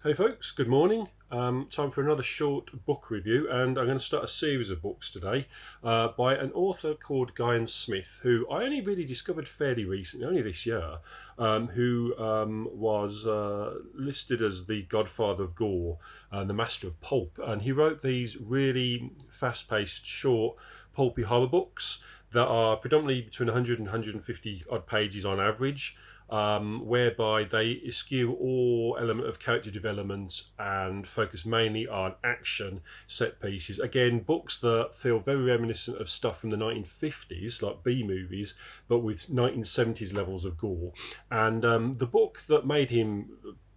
Hey folks, good morning. Time for another short book review, and I'm going to start a series of books today by an author called Guyan Smith, who I only really discovered fairly recently, only this year, who was listed as the godfather of gore and the master of pulp. And he wrote these really fast paced, short, pulpy horror books that are predominantly between 100 and 150 odd pages on average, whereby they eschew all element of character development and focus mainly on action set pieces. Again, books that feel very reminiscent of stuff from the 1950s, like B movies, but with 1970s levels of gore. And the book that made him,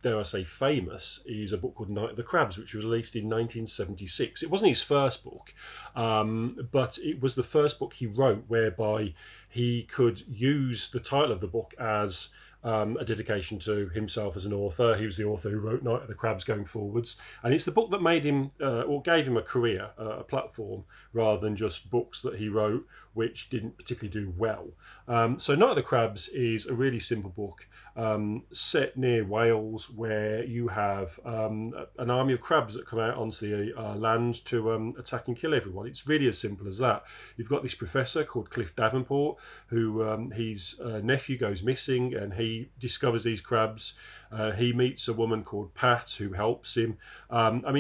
dare I say, famous is a book called Night of the Crabs, which was released in 1976. It wasn't his first book, but it was the first book he wrote whereby he could use the title of the book as a dedication to himself as an author. He was the author who wrote Night of the Crabs going forwards. And it's the book that made him, or gave him a career, a platform, rather than just books that he wrote which didn't particularly do well. So Night of the Crabs is a really simple book set near Wales, where you have an army of crabs that come out onto the land to attack and kill everyone. It's really as simple as that. You've got this professor called Cliff Davenport, who his nephew goes missing, and he discovers these crabs. He meets a woman called Pat who helps him.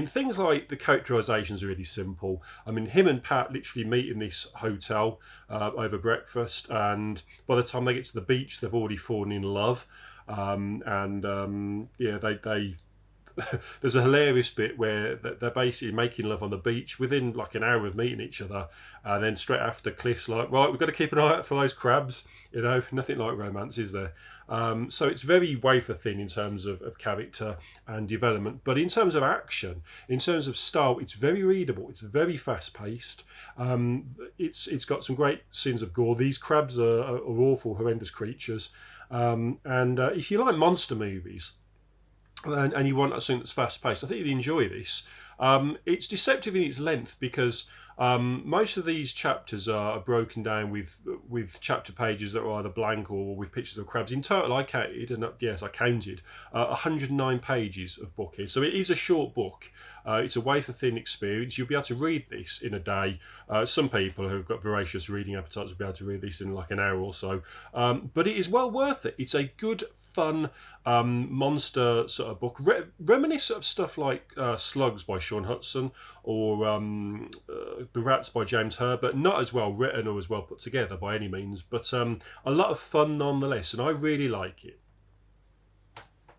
Things like the characterizations are really simple. Him and Pat literally meet in this hotel over breakfast, and by the time they get to the beach, they've already fallen in love. They there's a hilarious bit where they're basically making love on the beach within like an hour of meeting each other, and then straight after Cliff's like, right, we've got to keep an eye out for those crabs. Nothing like romance, is there? So it's very wafer thin in terms of character and development, but in terms of action, in terms of style, it's very readable. It's very fast paced. It's got some great scenes of gore. These crabs are awful, horrendous creatures. If you like monster movies, and you want something that's fast paced, I think you'd enjoy this. It's deceptive in its length because most of these chapters are broken down with chapter pages that are either blank or with pictures of crabs. In total, I counted, and yes, I counted 109 pages of book here. So it is a short book. It's a wafer thin experience. You'll be able to read this in a day. Some people who've got voracious reading appetites will be able to read this in like an hour or so. But it is well worth it. It's a good, fun monster sort of book, reminiscent of stuff like Slugs by Sean Hudson, or The Rats by James Herbert. Not as well written or as well put together by any means, but a lot of fun nonetheless, and I really like it.